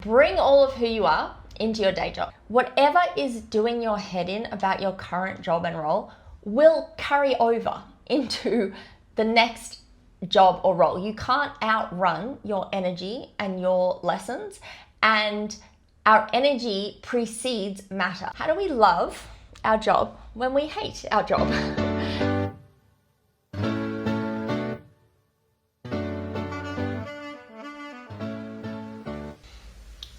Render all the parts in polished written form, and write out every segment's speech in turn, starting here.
Bring all of who you are into your day job. Whatever is doing your head in about your current job and role will carry over into the next job or role. You can't outrun your energy and your lessons, and our energy precedes matter. How do we love our job when we hate our job?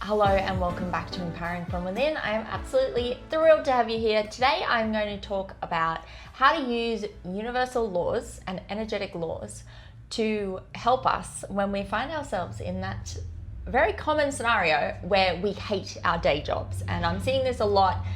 Hello and welcome back to Empowering From Within. I am absolutely thrilled to have you here. Today I'm going to talk about how to use universal laws and energetic laws to help us when we find ourselves in that very common scenario where we hate our day jobs. And I'm seeing this a lot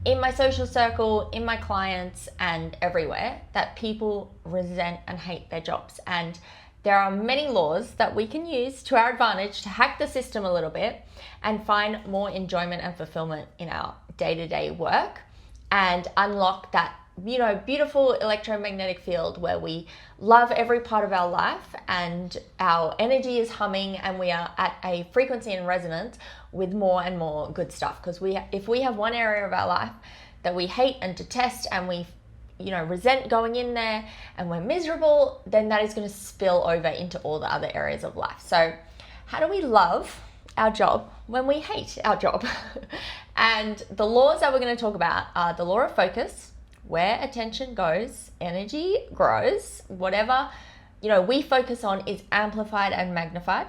in my social circle, in my clients, and everywhere, that people resent and hate their jobs. And there are many laws that we can use to our advantage to hack the system a little bit and find more enjoyment and fulfillment in our day-to-day work and unlock that, beautiful electromagnetic field where we love every part of our life and our energy is humming and we are at a frequency and resonance with more and more good stuff. Because if we have one area of our life that we hate and detest and we resent going in there and we're miserable, then that is going to spill over into all the other areas of life. So how do we love our job when we hate our job? And the laws that we're going to talk about are the law of focus, where attention goes, energy grows. Whatever we focus on is amplified and magnified.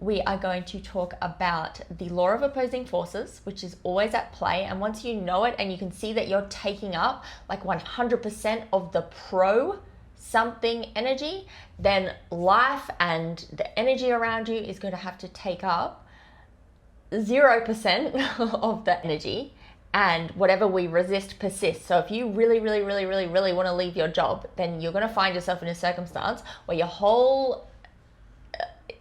We are going to talk about the law of opposing forces, which is always at play. And once you know it and you can see that you're taking up like 100% of the pro something energy, then life and the energy around you is going to have to take up 0% of the energy. And whatever we resist persists. So if you really want to leave your job, then you're going to find yourself in a circumstance where your whole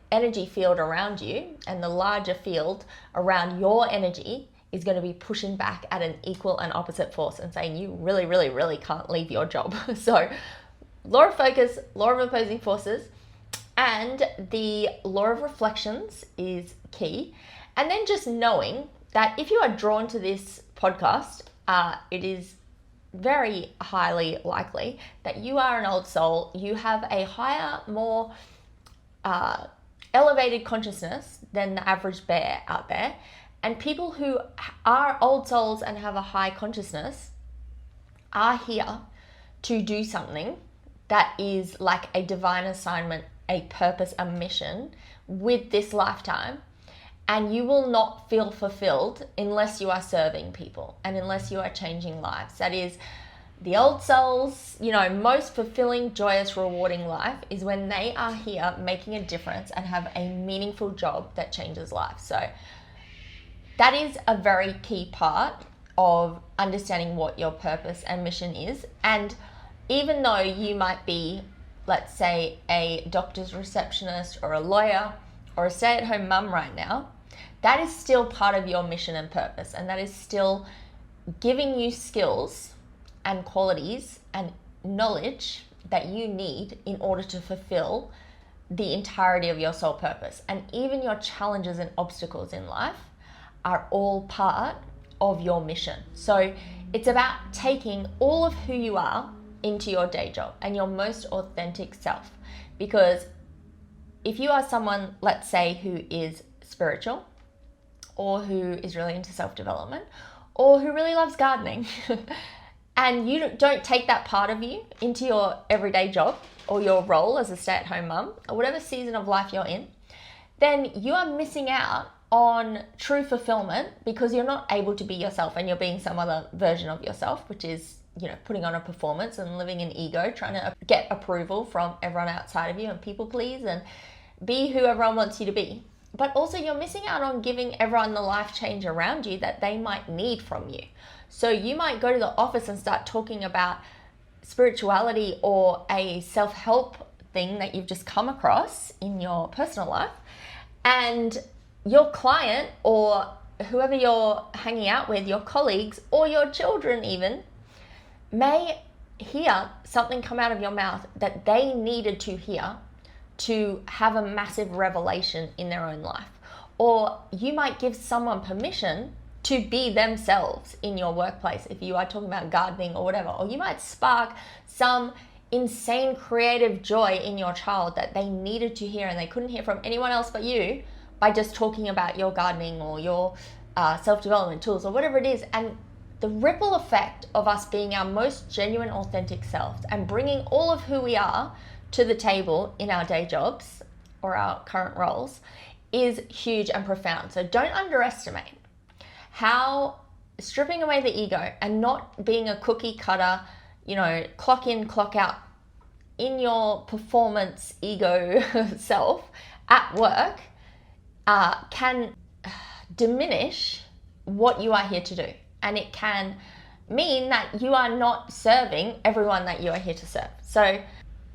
energy field around you and the larger field around your energy is going to be pushing back at an equal and opposite force and saying you really can't leave your job. So law of focus, law of opposing forces, and the law of reflections is key. And then just knowing that if you are drawn to this podcast, it is very highly likely that you are an old soul. You have a higher, more elevated consciousness than the average bear out there. And people who are old souls and have a high consciousness are here to do something that is like a divine assignment, a purpose, a mission with this lifetime. And you will not feel fulfilled unless you are serving people and unless you are changing lives. That is, the old souls, most fulfilling, joyous, rewarding life is when they are here making a difference and have a meaningful job that changes lives. So that is a very key part of understanding what your purpose and mission is. And even though you might be, let's say, a doctor's receptionist or a lawyer or a stay-at-home mum right now, that is still part of your mission and purpose. And that is still giving you skills and qualities and knowledge that you need in order to fulfill the entirety of your soul purpose. And even your challenges and obstacles in life are all part of your mission. So it's about taking all of who you are into your day job and your most authentic self. Because if you are someone, let's say, who is spiritual or who is really into self-development or who really loves gardening, and you don't take that part of you into your everyday job or your role as a stay-at-home mum or whatever season of life you're in, then you are missing out on true fulfillment because you're not able to be yourself and you're being some other version of yourself, which is, putting on a performance and living in ego, trying to get approval from everyone outside of you and people please and be who everyone wants you to be. But also you're missing out on giving everyone the life change around you that they might need from you. So you might go to the office and start talking about spirituality or a self-help thing that you've just come across in your personal life, and your client or whoever you're hanging out with, your colleagues or your children even, may hear something come out of your mouth that they needed to hear to have a massive revelation in their own life. Or you might give someone permission to be themselves in your workplace if you are talking about gardening or whatever. Or you might spark some insane creative joy in your child that they needed to hear and they couldn't hear from anyone else but you by just talking about your gardening or your self-development tools or whatever it is. And the ripple effect of us being our most genuine, authentic selves and bringing all of who we are to the table in our day jobs or our current roles is huge and profound. So don't underestimate how stripping away the ego and not being a cookie cutter, clock in, clock out in your performance ego self at work can diminish what you are here to do. And it can mean that you are not serving everyone that you are here to serve. So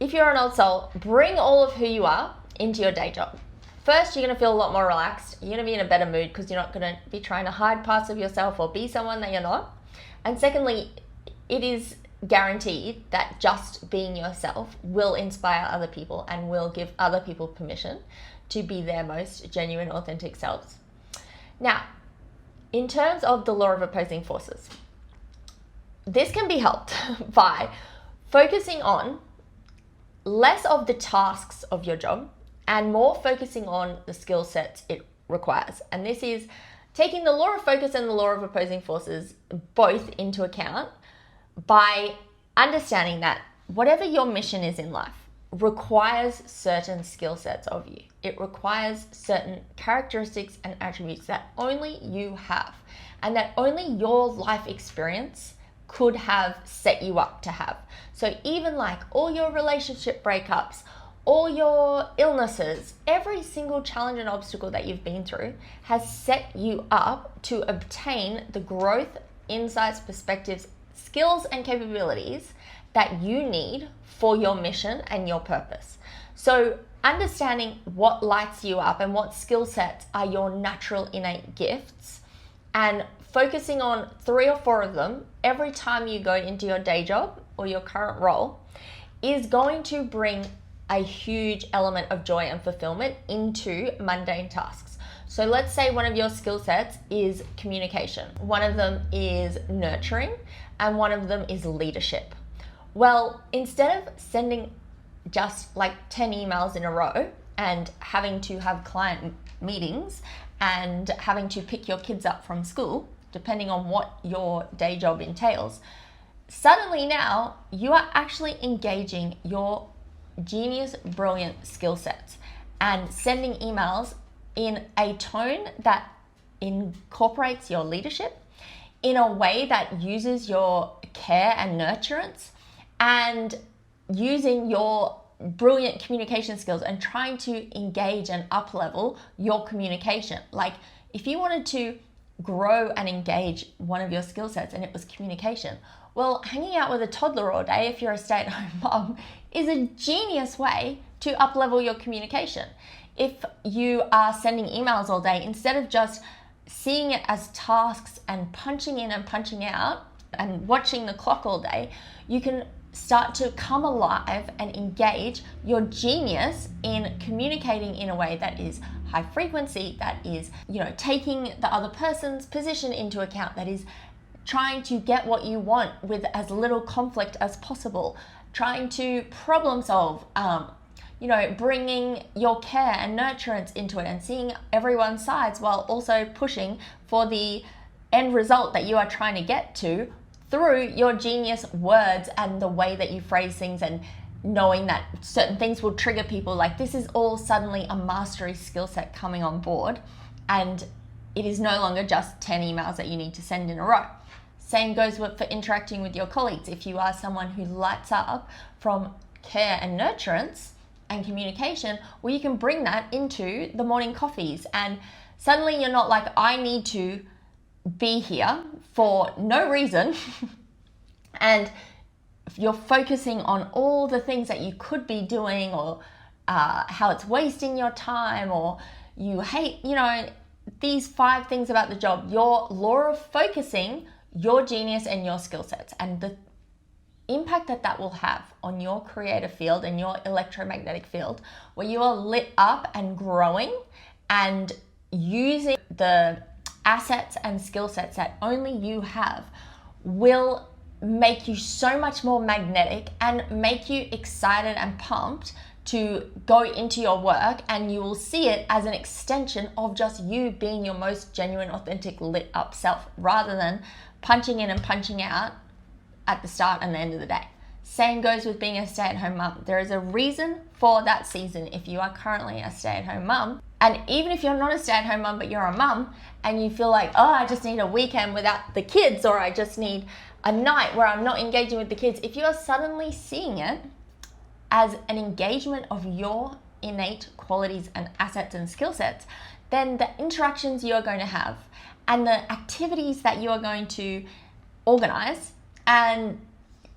if you're an old soul, bring all of who you are into your day job. First, you're going to feel a lot more relaxed. You're going to be in a better mood because you're not going to be trying to hide parts of yourself or be someone that you're not. And secondly, it is guaranteed that just being yourself will inspire other people and will give other people permission to be their most genuine, authentic selves. Now, in terms of the law of opposing forces, this can be helped by focusing on less of the tasks of your job and more focusing on the skill sets it requires. And this is taking the law of focus and the law of opposing forces both into account by understanding that whatever your mission is in life requires certain skill sets of you. It requires certain characteristics and attributes that only you have and that only your life experience could have set you up to have. So even like all your relationship breakups, all your illnesses, every single challenge and obstacle that you've been through has set you up to obtain the growth, insights, perspectives, skills, and capabilities that you need for your mission and your purpose. So understanding what lights you up and what skill sets are your natural innate gifts and focusing on 3 or 4 of them every time you go into your day job or your current role is going to bring a huge element of joy and fulfillment into mundane tasks. So let's say one of your skill sets is communication, one of them is nurturing, and one of them is leadership. Well, instead of sending just like 10 emails in a row and having to have client meetings and having to pick your kids up from school, depending on what your day job entails, suddenly now you are actually engaging your genius, brilliant skill sets and sending emails in a tone that incorporates your leadership in a way that uses your care and nurturance and using your brilliant communication skills and trying to engage and up-level your communication. Like if you wanted to grow and engage one of your skill sets and it was communication, well, hanging out with a toddler all day, if you're a stay-at-home mom, is a genius way to up-level your communication. If you are sending emails all day, instead of just seeing it as tasks and punching in and punching out and watching the clock all day, you can start to come alive and engage your genius in communicating in a way that is high frequency, that is, taking the other person's position into account, that is trying to get what you want with as little conflict as possible, trying to problem solve, bringing your care and nurturance into it and seeing everyone's sides while also pushing for the end result that you are trying to get to through your genius words and the way that you phrase things and knowing that certain things will trigger people. Like this is all suddenly a mastery skill set coming on board, and it is no longer just 10 emails that you need to send in a row. Same goes for interacting with your colleagues. If you are someone who lights up from care and nurturance and communication, well, you can bring that into the morning coffees and suddenly you're not like, I need to be here for no reason and you're focusing on all the things that you could be doing or how it's wasting your time or you hate, these 5 things about the job. Your law of focusing your genius and your skill sets and the impact that will have on your creative field and your electromagnetic field where you are lit up and growing and using the assets and skill sets that only you have will make you so much more magnetic and make you excited and pumped to go into your work, and you will see it as an extension of just you being your most genuine, authentic, lit up self, rather than punching in and punching out at the start and the end of the day. Same goes with being a stay-at-home mum. There is a reason for that season if you are currently a stay-at-home mum. And even if you're not a stay-at-home mum, but you're a mum and you feel like, oh, I just need a weekend without the kids, or I just need a night where I'm not engaging with the kids, if you're suddenly seeing it as an engagement of your innate qualities and assets and skill sets, then the interactions you are going to have and the activities that you are going to organize and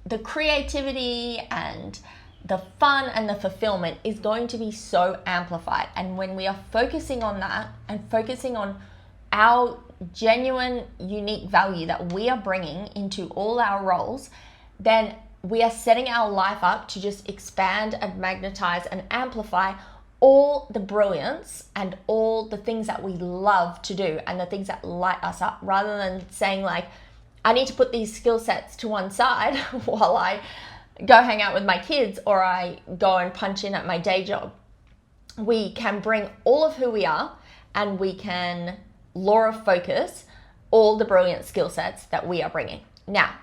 the creativity and the fun and the fulfillment is going to be so amplified. And when we are focusing on that and focusing on our genuine, unique value that we are bringing into all our roles, then we are setting our life up to just expand and magnetize and amplify all the brilliance and all the things that we love to do and the things that light us up, rather than saying like, I need to put these skill sets to one side while I go hang out with my kids or I go and punch in at my day job. We can bring all of who we are, and we can law of focus all the brilliant skill sets that we are bringing. Now,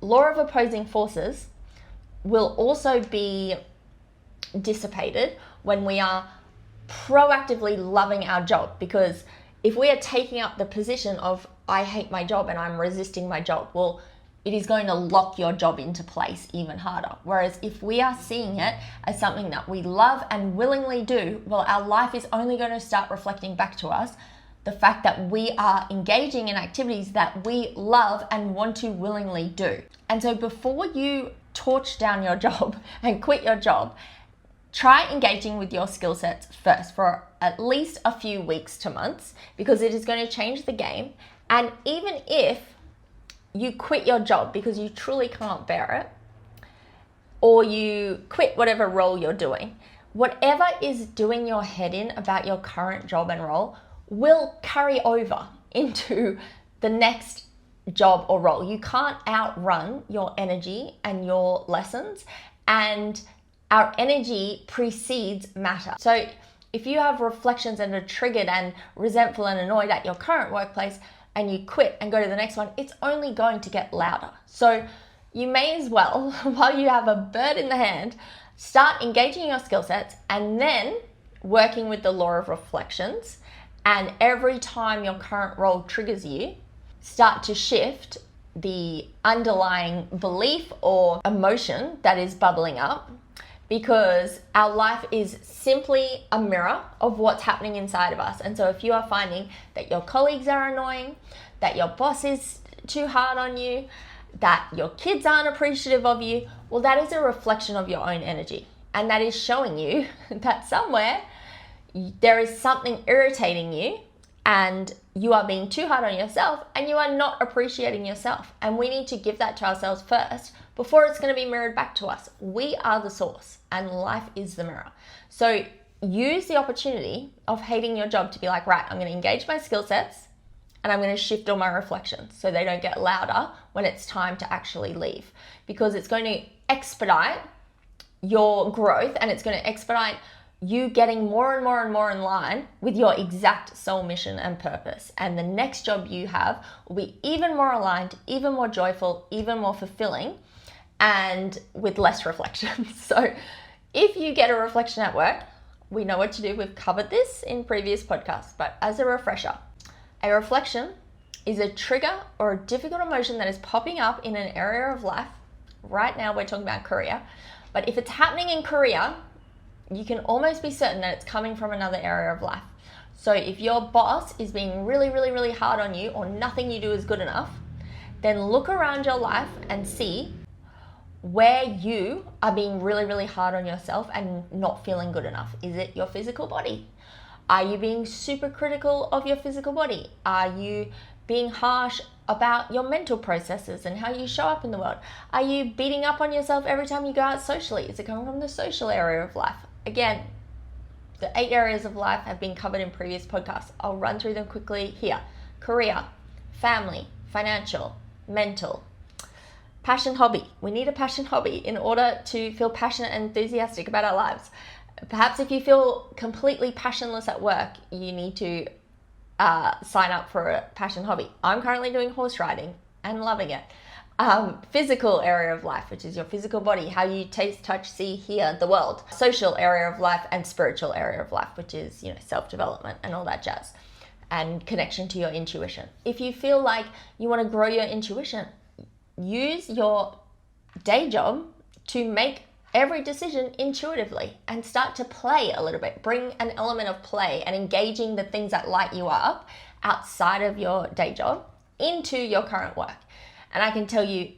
law of opposing forces will also be dissipated when we are proactively loving our job, because if we are taking up the position of I hate my job and I'm resisting my job, well, it is going to lock your job into place even harder. Whereas if we are seeing it as something that we love and willingly do, well, our life is only going to start reflecting back to us the fact that we are engaging in activities that we love and want to willingly do. And so before you torch down your job and quit your job, try engaging with your skill sets first for at least a few weeks to months, because it is going to change the game. And even if you quit your job because you truly can't bear it, or you quit whatever role you're doing, whatever is doing your head in about your current job and role will carry over into the next job or role. You can't outrun your energy and your lessons, and our energy precedes matter. So if you have reflections and are triggered and resentful and annoyed at your current workplace and you quit and go to the next one, it's only going to get louder. So you may as well, while you have a bird in the hand, start engaging your skill sets and then working with the law of reflections. And every time your current role triggers you, start to shift the underlying belief or emotion that is bubbling up, because our life is simply a mirror of what's happening inside of us. And so if you are finding that your colleagues are annoying, that your boss is too hard on you, that your kids aren't appreciative of you, well, that is a reflection of your own energy. And that is showing you that somewhere there is something irritating you and you are being too hard on yourself and you are not appreciating yourself. And we need to give that to ourselves first before it's going to be mirrored back to us. We are the source and life is the mirror. So use the opportunity of hating your job to be like, right, I'm going to engage my skill sets and I'm going to shift all my reflections so they don't get louder when it's time to actually leave, because it's going to expedite your growth and it's going to expedite you getting more and more and more in line with your exact soul mission and purpose. And the next job you have will be even more aligned, even more joyful, even more fulfilling, and with less reflections. So if you get a reflection at work, we know what to do. We've covered this in previous podcasts, but as a refresher, a reflection is a trigger or a difficult emotion that is popping up in an area of life. Right now we're talking about career, but if it's happening in career, you can almost be certain that it's coming from another area of life. So if your boss is being really, really, really hard on you, or nothing you do is good enough, then look around your life and see where you are being really, really hard on yourself and not feeling good enough. Is it your physical body? Are you being super critical of your physical body? Are you being harsh about your mental processes and how you show up in the world? Are you beating up on yourself every time you go out socially? Is it coming from the social area of life? Again, The 8 areas of life have been covered in previous podcasts. I'll run through them quickly here. Career, family, financial, mental, passion, hobby. We need a passion hobby in order to feel passionate and enthusiastic about our lives. Perhaps if you feel completely passionless at work, you need to sign up for a passion hobby. I'm currently doing horse riding and loving it. Physical area of life, which is your physical body, how you taste, touch, see, hear the world. Social area of life, and spiritual area of life, which is, self-development and all that jazz, and connection to your intuition. If you feel like you want to grow your intuition, use your day job to make every decision intuitively and start to play a little bit. Bring an element of play and engaging the things that light you up outside of your day job into your current work. And I can tell you,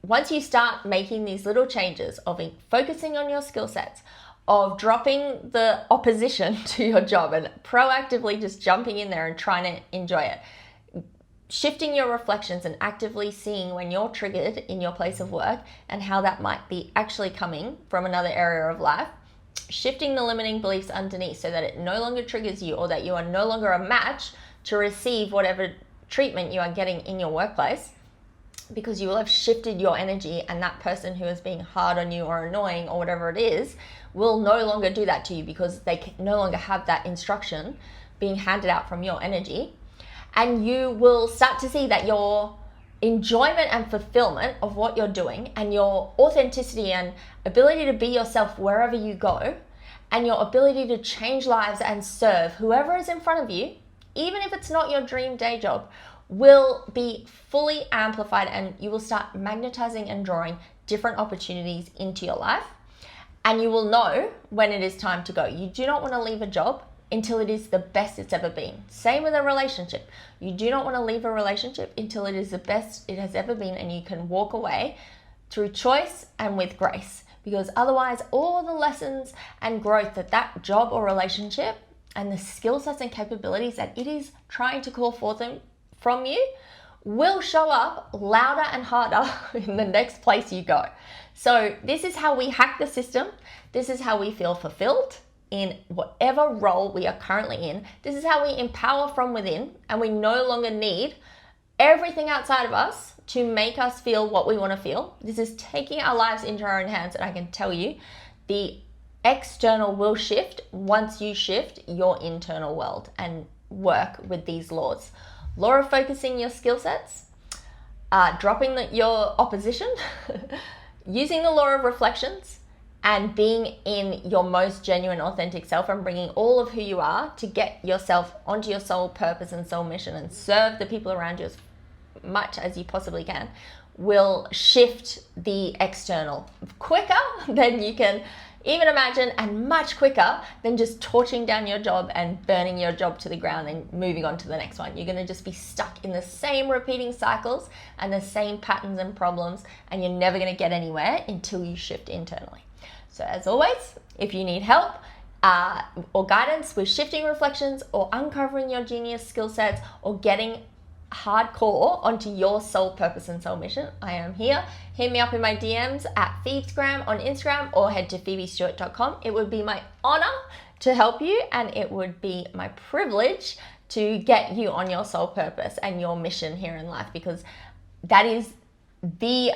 once you start making these little changes of focusing on your skill sets, of dropping the opposition to your job and proactively just jumping in there and trying to enjoy it, shifting your reflections and actively seeing when you're triggered in your place of work and how that might be actually coming from another area of life, shifting the limiting beliefs underneath so that it no longer triggers you, or that you are no longer a match to receive whatever treatment you are getting in your workplace, because you will have shifted your energy, and that person who is being hard on you or annoying or whatever it is will no longer do that to you, because they can no longer have that instruction being handed out from your energy. And you will start to see that your enjoyment and fulfillment of what you're doing, and your authenticity and ability to be yourself wherever you go, and your ability to change lives and serve whoever is in front of you, even if it's not your dream day job, will be fully amplified, and you will start magnetizing and drawing different opportunities into your life. And you will know when it is time to go. You do not want to leave a job until it is the best it's ever been. Same with a relationship. You do not want to leave a relationship until it is the best it has ever been, and you can walk away through choice and with grace. Because otherwise, all the lessons and growth that job or relationship and the skill sets and capabilities that it is trying to call forth from you will show up louder and harder in the next place you go. So this is how we hack the system. This is how we feel fulfilled in whatever role we are currently in. This is how we empower from within, and we no longer need everything outside of us to make us feel what we want to feel. This is taking our lives into our own hands, and I can tell you the external will shift once you shift your internal world and work with these laws. Law of focusing your skill sets, dropping your opposition, using the law of reflections, and being in your most genuine, authentic self, and bringing all of who you are to get yourself onto your soul purpose and soul mission and serve the people around you as much as you possibly can, will shift the external quicker than you can even imagine, and much quicker than just torching down your job and burning your job to the ground and moving on to the next one. You're going to just be stuck in the same repeating cycles and the same patterns and problems, and you're never going to get anywhere until you shift internally. So as always, if you need help or guidance with shifting reflections, or uncovering your genius skill sets, or getting hardcore onto your soul purpose and soul mission, I am here. Hit me up in my DMs at Phoebesgram on Instagram, or head to phoebestewart.com. It would be my honor to help you, and it would be my privilege to get you on your soul purpose and your mission here in life, because that is the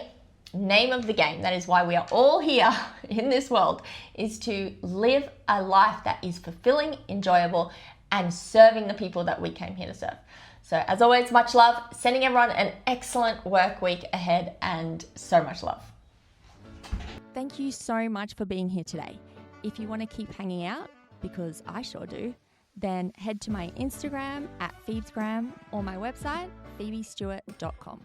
name of the game. That is why we are all here in this world, is to live a life that is fulfilling, enjoyable, and serving the people that we came here to serve. So as always, much love, sending everyone an excellent work week ahead, and so much love. Thank you so much for being here today. If you want to keep hanging out, because I sure do, then head to my Instagram at Phoebesgram, or my website, phoebestewart.com.